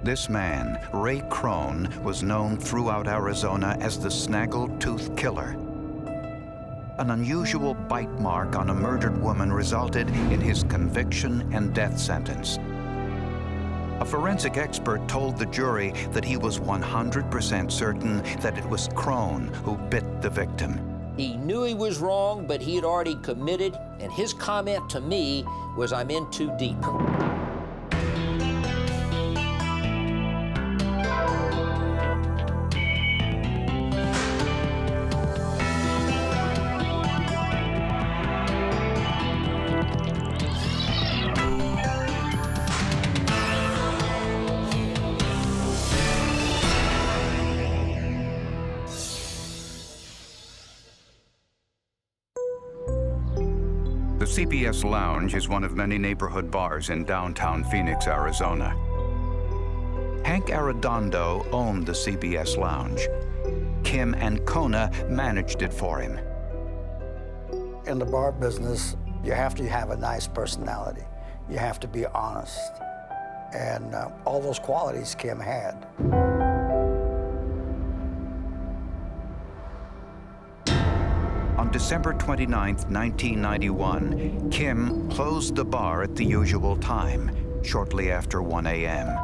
This man, Ray Crone, was known throughout Arizona as the Snaggle-Tooth Killer. An unusual bite mark on a murdered woman resulted in his conviction and death sentence. A forensic expert told the jury that he was 100% certain that it was Crone who bit the victim. He knew he was wrong, but he had already committed, and his comment to me was, "I'm in too deep." The CBS Lounge is one of many neighborhood bars in downtown Phoenix, Arizona. Hank Arredondo owned the CBS Lounge. Kim Ancona managed it for him. In the bar business, you have to have a nice personality. You have to be honest. And all those qualities Kim had. On December 29, 1991, Kim closed the bar at the usual time, shortly after 1 a.m.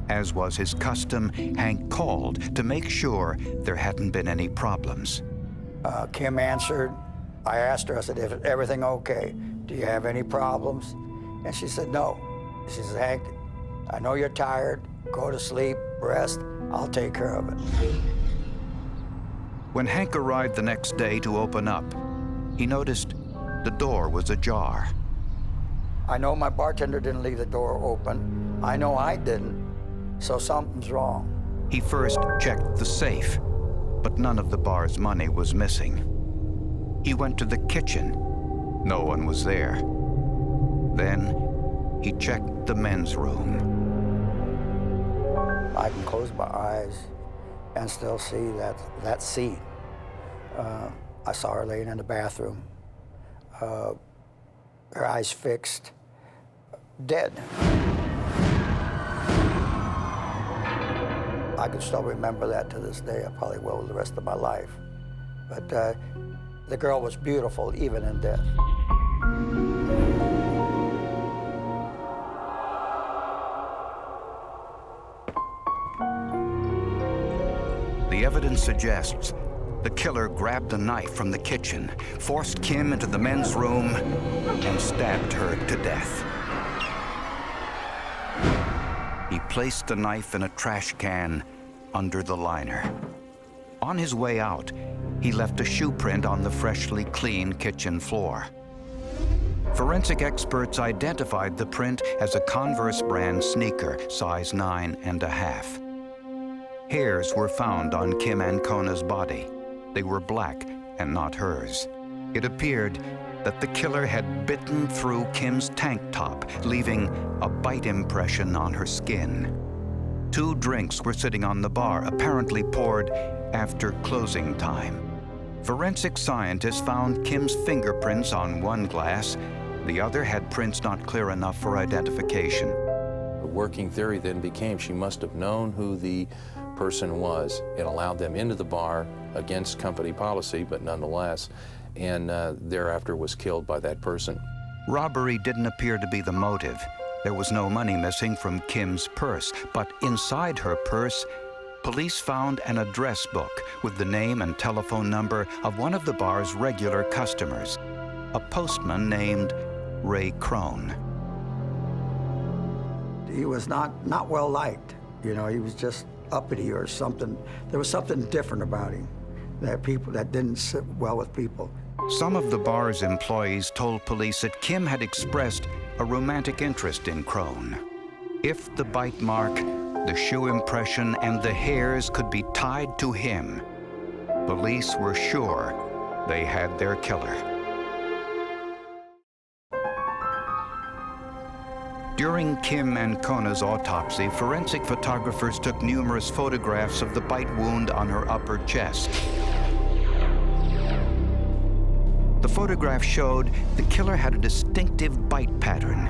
As was his custom, Hank called to make sure there hadn't been any problems. Kim answered. I asked her, I said, "Is everything okay? Do you have any problems?" And she said, "No." She said, "Hank, I know you're tired. Go to sleep, rest. I'll take care of it." When Hank arrived the next day to open up, he noticed the door was ajar. I know my bartender didn't leave the door open. I know I didn't, so something's wrong. He first checked the safe, but none of the bar's money was missing. He went to the kitchen. No one was there. Then he checked the men's room. I can close my eyes and still see that scene. I saw her laying in the bathroom, her eyes fixed, dead. I can still remember that to this day. I probably will the rest of my life. But the girl was beautiful, even in death. The evidence suggests the killer grabbed a knife from the kitchen, forced Kim into the men's room, and stabbed her to death. He placed the knife in a trash can under the liner. On his way out, he left a shoe print on the freshly cleaned kitchen floor. Forensic experts identified the print as a Converse brand sneaker, size 9.5. Hairs were found on Kim Ancona's body. They were black and not hers. It appeared that the killer had bitten through Kim's tank top, leaving a bite impression on her skin. 2 drinks were sitting on the bar, apparently poured after closing time. Forensic scientists found Kim's fingerprints on one glass. The other had prints not clear enough for identification. The working theory then became she must have known who the person was and allowed them into the bar against company policy, but nonetheless, and thereafter was killed by that person. Robbery didn't appear to be the motive. There was no money missing from Kim's purse, but inside her purse, police found an address book with the name and telephone number of one of the bar's regular customers, a postman named Ray Crone. He was not well liked. You know, he was just uppity or something. There was something different about him that didn't sit well with people. Some of the bar's employees told police that Kim had expressed a romantic interest in Crone. If the bite mark, the shoe impression, and the hairs could be tied to him, police were sure they had their killer. During Kim Ancona's autopsy, forensic photographers took numerous photographs of the bite wound on her upper chest. The photograph showed the killer had a distinctive bite pattern.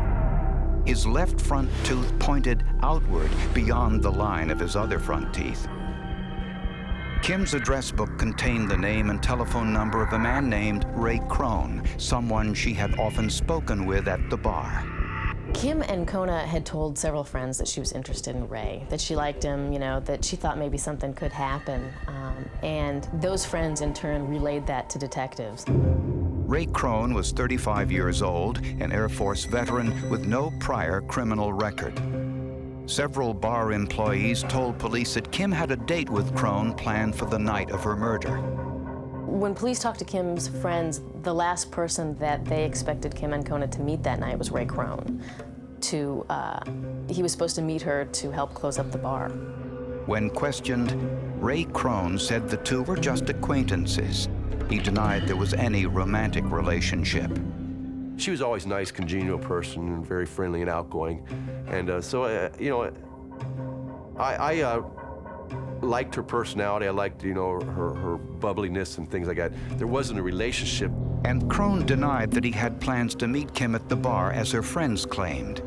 His left front tooth pointed outward beyond the line of his other front teeth. Kim's address book contained the name and telephone number of a man named Ray Crone, someone she had often spoken with at the bar. Kim Ancona had told several friends that she was interested in Ray, that she liked him, that she thought maybe something could happen. And those friends, in turn, relayed that to detectives. Ray Crone was 35 years old, an Air Force veteran with no prior criminal record. Several bar employees told police that Kim had a date with Crone planned for the night of her murder. When police talked to Kim's friends, the last person that they expected Kim Ancona to meet that night was Ray Crone. He was supposed to meet her to help close up the bar. When questioned, Ray Crone said the two were just acquaintances. He denied there was any romantic relationship. She was always a nice, congenial person, and very friendly and outgoing. And I liked her personality. I liked, her bubbliness and things like that. There wasn't a relationship. And Crone denied that he had plans to meet Kim at the bar, as her friends claimed.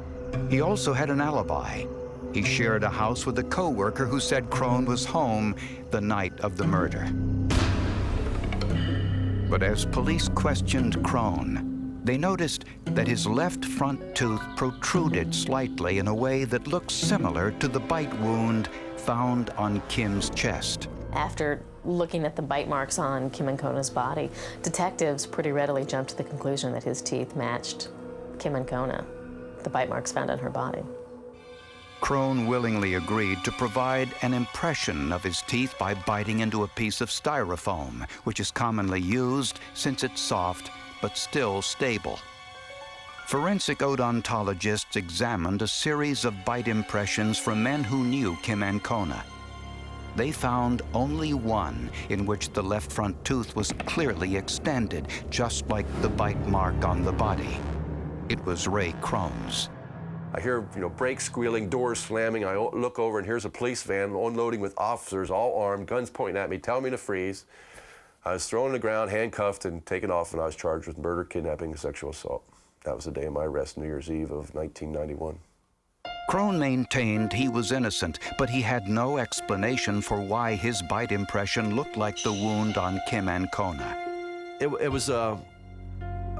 He also had an alibi. He shared a house with a co-worker who said Crone was home the night of the murder. But as police questioned Crone, they noticed that his left front tooth protruded slightly in a way that looked similar to the bite wound found on Kim's chest. After looking at the bite marks on Kim Ancona's body, detectives pretty readily jumped to the conclusion that his teeth matched Kim Ancona, the bite marks found on her body. Crone willingly agreed to provide an impression of his teeth by biting into a piece of styrofoam, which is commonly used since it's soft but still stable. Forensic odontologists examined a series of bite impressions from men who knew Kim Ancona. They found only one in which the left front tooth was clearly extended, just like the bite mark on the body. It was Ray Crone's. I hear, brakes squealing, doors slamming. I look over, and here's a police van unloading with officers, all armed, guns pointing at me, telling me to freeze. I was thrown on the ground, handcuffed, and taken off, and I was charged with murder, kidnapping, and sexual assault. That was the day of my arrest, New Year's Eve of 1991. Crone maintained he was innocent, but he had no explanation for why his bite impression looked like the wound on Kim Ancona. It was a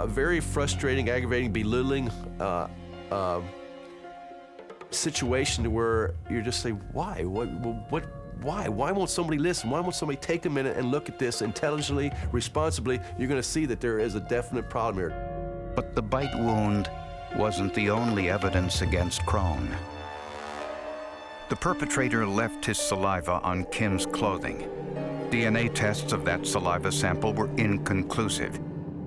very frustrating, aggravating, belittling situation where you just say, why? Why? Why won't somebody listen? Why won't somebody take a minute and look at this intelligently, responsibly? You're going to see that there is a definite problem here. But the bite wound wasn't the only evidence against Crone. The perpetrator left his saliva on Kim's clothing. DNA tests of that saliva sample were inconclusive,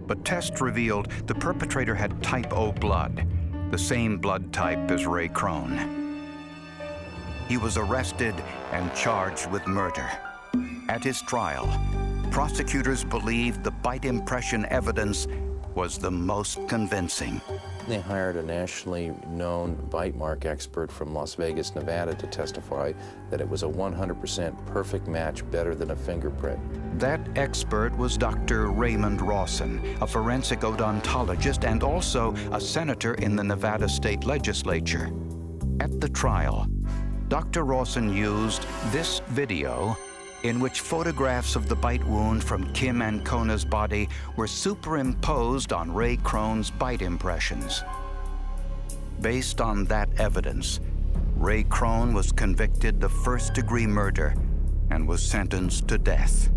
but tests revealed the perpetrator had type O blood, the same blood type as Ray Crone. He was arrested and charged with murder. At his trial, prosecutors believed the bite impression evidence was the most convincing. They hired a nationally known bite mark expert from Las Vegas, Nevada, to testify that it was a 100% perfect match, better than a fingerprint. That expert was Dr. Raymond Rawson, a forensic odontologist and also a senator in the Nevada State Legislature. At the trial, Dr. Rawson used this video in which photographs of the bite wound from Kim Ancona's body were superimposed on Ray Crone's bite impressions. Based on that evidence, Ray Crone was convicted of first-degree murder and was sentenced to death.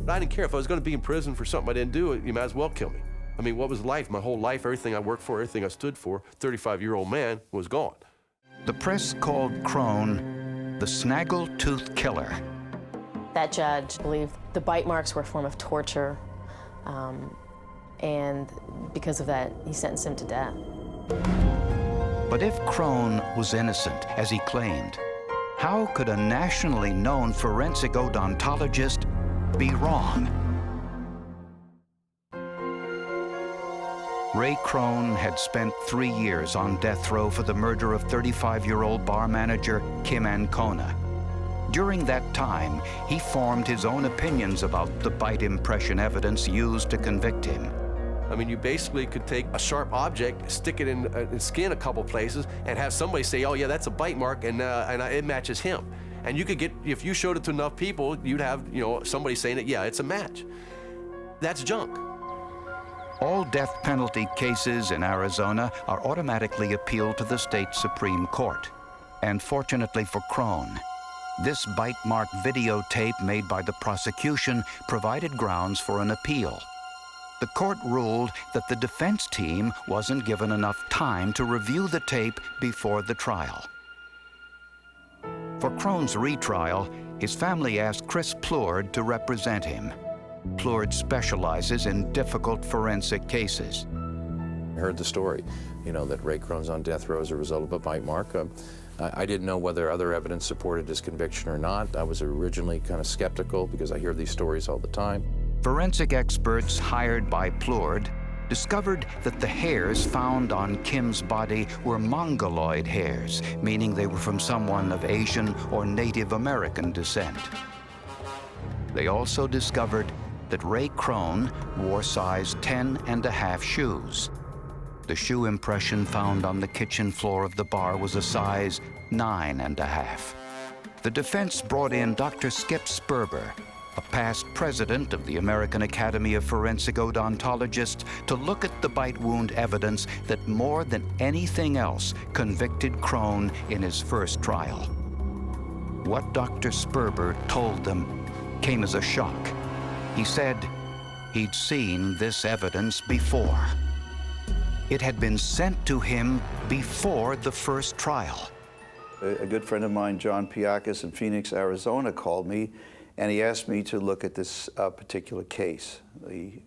I didn't care. If I was going to be in prison for something I didn't do, you might as well kill me. I mean, what was life? My whole life, everything I worked for, everything I stood for, 35-year-old man was gone. The press called Crone the snaggle-tooth killer. That judge believed the bite marks were a form of torture, and because of that, he sentenced him to death. But if Crone was innocent, as he claimed, how could a nationally known forensic odontologist be wrong? Ray Crone had spent 3 years on death row for the murder of 35-year-old bar manager Kim Ancona. During that time, he formed his own opinions about the bite impression evidence used to convict him. I mean, you basically could take a sharp object, stick it in skin a couple places, and have somebody say, oh yeah, that's a bite mark, and it matches him. And you could get, if you showed it to enough people, you'd have, you know, somebody saying that, yeah, it's a match. That's junk. All death penalty cases in Arizona are automatically appealed to the state Supreme Court. And fortunately for Crone, this bite mark videotape made by the prosecution provided grounds for an appeal. The court ruled that the defense team wasn't given enough time to review the tape before the trial. For Crone's retrial, his family asked Chris Plourde to represent him. Plourde specializes in difficult forensic cases. I heard the story, you know, that Ray Crone's on death row as a result of a bite mark. I didn't know whether other evidence supported his conviction or not. I was originally kind of skeptical because I hear these stories all the time. Forensic experts hired by Plourde discovered that the hairs found on Kim's body were Mongoloid hairs, meaning they were from someone of Asian or Native American descent. They also discovered that Ray Crone wore size 10.5 shoes. The shoe impression found on the kitchen floor of the bar was a size 9.5. The defense brought in Dr. Skip Sperber, a past president of the American Academy of Forensic Odontologists, to look at the bite wound evidence that more than anything else convicted Crone in his first trial. What Dr. Sperber told them came as a shock. He said he'd seen this evidence before. It had been sent to him before the first trial. A good friend of mine, John Piakis in Phoenix, Arizona, called me, and he asked me to look at this particular case, the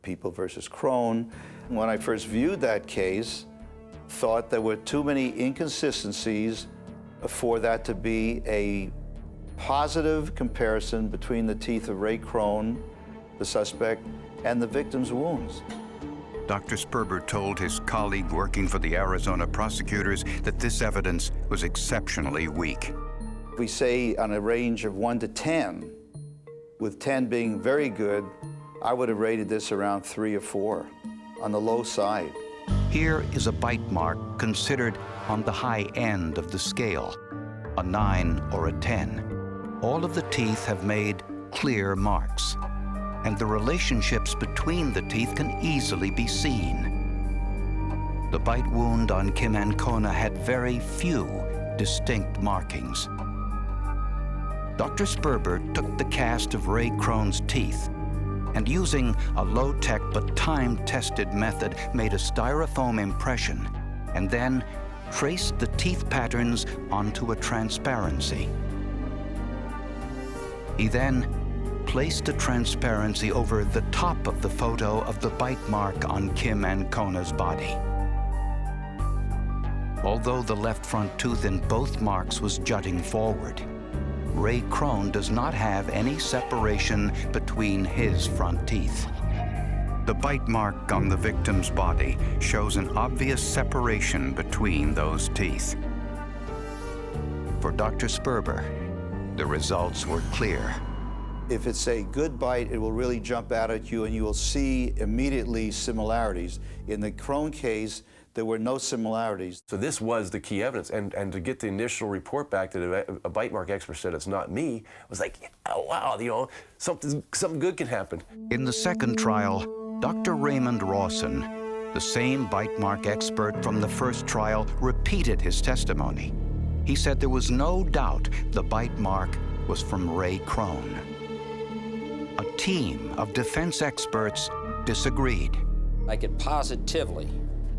People versus Crone. When I first viewed that case, thought there were too many inconsistencies for that to be a positive comparison between the teeth of Ray Crone, the suspect, and the victim's wounds. Dr. Sperber told his colleague working for the Arizona prosecutors that this evidence was exceptionally weak. We say on a range of 1 to 10, with 10 being very good, I would have rated this around 3 or 4, on the low side. Here is a bite mark considered on the high end of the scale, a 9 or a 10. All of the teeth have made clear marks, and the relationships between the teeth can easily be seen. The bite wound on Kim Ancona had very few distinct markings. Dr. Sperber took the cast of Ray Crone's teeth and, using a low-tech but time-tested method, made a styrofoam impression and then traced the teeth patterns onto a transparency. He then placed a transparency over the top of the photo of the bite mark on Kim Ancona's body. Although the left front tooth in both marks was jutting forward, Ray Crone does not have any separation between his front teeth. The bite mark on the victim's body shows an obvious separation between those teeth. For Dr. Sperber, the results were clear. If it's a good bite, it will really jump out at you and you will see immediately similarities. In the Crone case, there were no similarities. So this was the key evidence, and to get the initial report back that a bite mark expert said it's not me, was like, oh wow, you know, something good can happen. In the second trial, Dr. Raymond Rawson, the same bite mark expert from the first trial, repeated his testimony. He said there was no doubt the bite mark was from Ray Crone. A team of defense experts disagreed. I could positively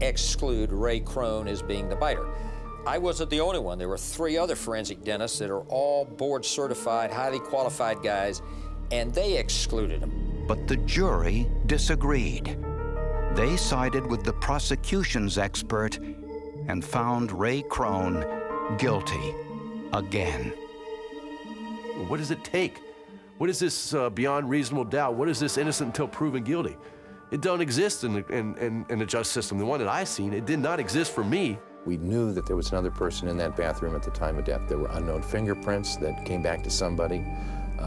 exclude Ray Crone as being the biter. I wasn't the only one. There were 3 other forensic dentists that are all board-certified, highly qualified guys, and they excluded him. But the jury disagreed. They sided with the prosecution's expert and found Ray Crone guilty again. What does it take? What is this beyond reasonable doubt? What is this innocent until proven guilty? It don't exist in the justice system. The one that I've seen, it did not exist for me. We knew that there was another person in that bathroom at the time of death. There were unknown fingerprints that came back to somebody.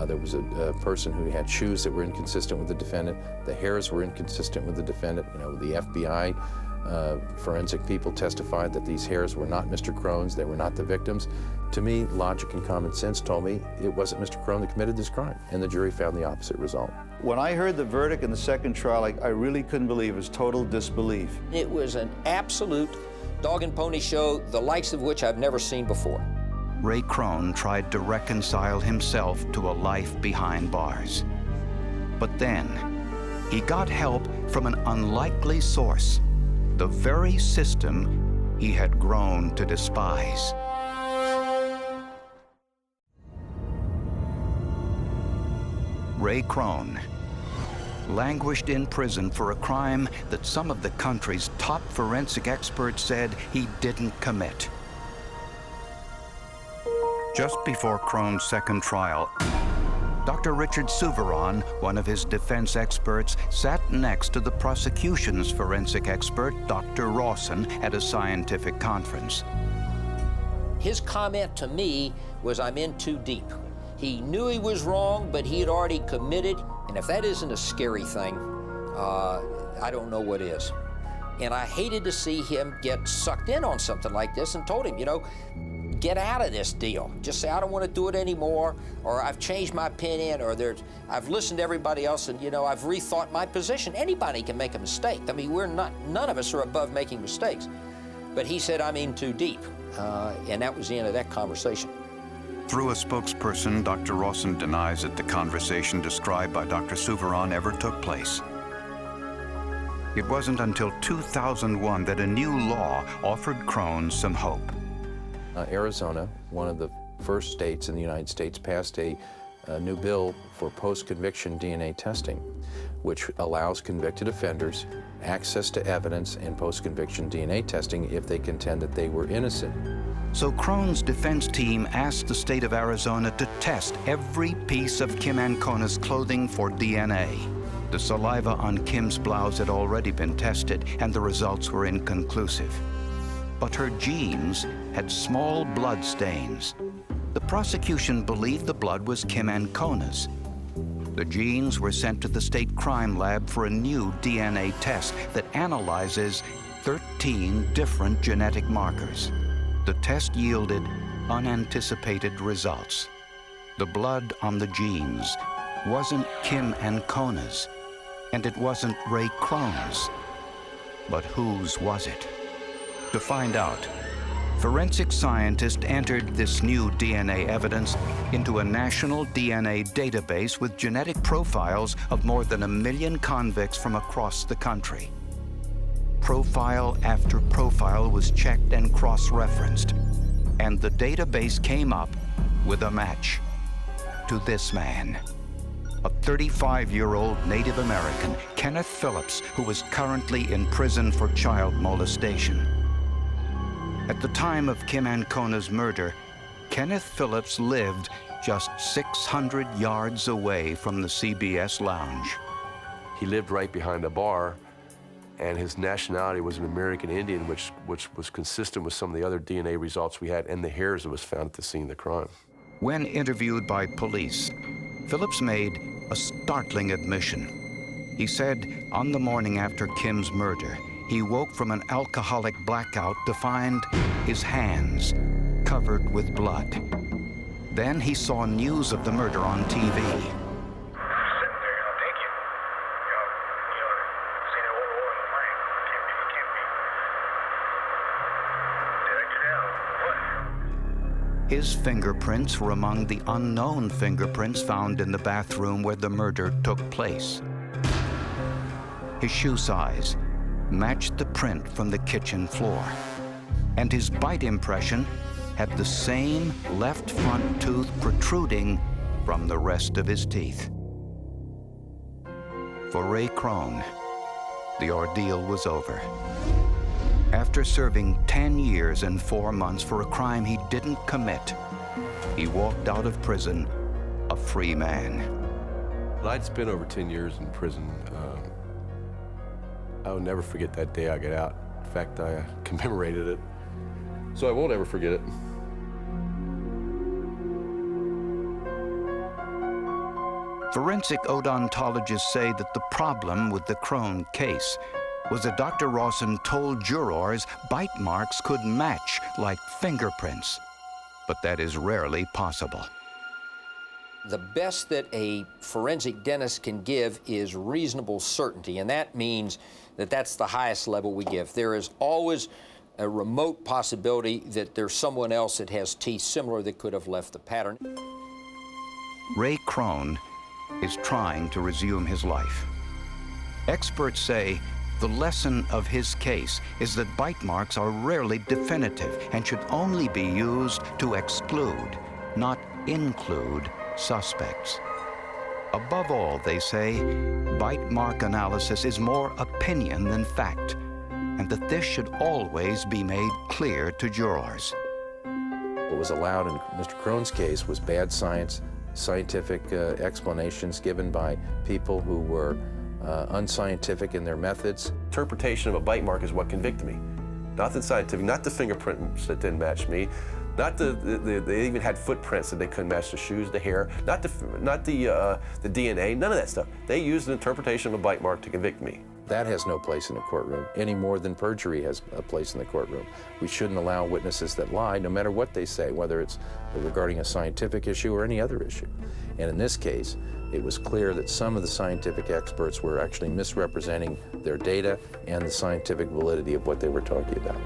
There was a person who had shoes that were inconsistent with the defendant. The hairs were inconsistent with the defendant. You know, the FBI forensic people testified that these hairs were not Mr. Krone's, they were not the victim's. To me, logic and common sense told me it wasn't Mr. Crone that committed this crime, and the jury found the opposite result. When I heard the verdict in the second trial, I really couldn't believe it. It was total disbelief. It was an absolute dog and pony show, the likes of which I've never seen before. Ray Crone tried to reconcile himself to a life behind bars. But then, he got help from an unlikely source, the very system he had grown to despise. Ray Crone languished in prison for a crime that some of the country's top forensic experts said he didn't commit. Just before Crone's second trial, Dr. Richard Souveron, one of his defense experts, sat next to the prosecution's forensic expert, Dr. Rawson, at a scientific conference. His comment to me was, "I'm in too deep." He knew he was wrong, but he had already committed, and if that isn't a scary thing, I don't know what is. And I hated to see him get sucked in on something like this, and told him, you know, get out of this deal. Just say, I don't want to do it anymore, or I've changed my opinion, or I've listened to everybody else, and, you know, I've rethought my position. Anybody can make a mistake. I mean, none of us are above making mistakes. But he said, I'm in too deep, and that was the end of that conversation. Through a spokesperson, Dr. Rawson denies that the conversation described by Dr. Souveron ever took place. It wasn't until 2001 that a new law offered Crone some hope. Arizona, one of the first states in the United States, passed a new bill for post-conviction DNA testing, which allows convicted offenders access to evidence and post-conviction DNA testing if they contend that they were innocent. So Crone's defense team asked the state of Arizona to test every piece of Kim Ancona's clothing for DNA. The saliva on Kim's blouse had already been tested, and the results were inconclusive. But her jeans had small blood stains. The prosecution believed the blood was Kim Ancona's. The jeans were sent to the state crime lab for a new DNA test that analyzes 13 different genetic markers. The test yielded unanticipated results. The blood on the jeans wasn't Kim Ancona's, and it wasn't Ray Crone's. But whose was it? To find out, forensic scientists entered this new DNA evidence into a national DNA database with genetic profiles of more than 1 million convicts from across the country. Profile after profile was checked and cross-referenced, and the database came up with a match to this man, a 35-year-old Native American, Kenneth Phillips, who was currently in prison for child molestation. At the time of Kim Ancona's murder, Kenneth Phillips lived just 600 yards away from the CBS lounge. He lived right behind the bar, and his nationality was an American Indian, which was consistent with some of the other DNA results we had and the hairs that was found at the scene of the crime. When interviewed by police, Phillips made a startling admission. He said on the morning after Kim's murder, he woke from an alcoholic blackout to find his hands covered with blood. Then he saw news of the murder on TV. His fingerprints were among the unknown fingerprints found in the bathroom where the murder took place. His shoe size matched the print from the kitchen floor, and his bite impression had the same left front tooth protruding from the rest of his teeth. For Ray Crone, the ordeal was over. After serving 10 years and 4 months for a crime he didn't commit, he walked out of prison a free man. I'd spent over 10 years in prison. I will never forget that day I got out. In fact, I commemorated it, so I won't ever forget it. Forensic odontologists say that the problem with the Crone case was that Dr. Rawson told jurors bite marks could match like fingerprints, but that is rarely possible. The best that a forensic dentist can give is reasonable certainty, and that means that that's the highest level we give. There is always a remote possibility that there's someone else that has teeth similar that could have left the pattern. Ray Crone is trying to resume his life. Experts say the lesson of his case is that bite marks are rarely definitive and should only be used to exclude, not include, suspects. Above all, they say, bite mark analysis is more opinion than fact, and that this should always be made clear to jurors. What was allowed in Mr. Crone's case was bad science, scientific explanations given by people who were unscientific in their methods. Interpretation of a bite mark is what convicted me. Nothing scientific, not the fingerprints that didn't match me, not they even had footprints that they couldn't match the shoes, the hair, not the DNA, none of that stuff. They used an interpretation of a bite mark to convict me. That has no place in a courtroom, any more than perjury has a place in the courtroom. We shouldn't allow witnesses that lie, no matter what they say, whether it's regarding a scientific issue or any other issue. And in this case, it was clear that some of the scientific experts were actually misrepresenting their data and the scientific validity of what they were talking about.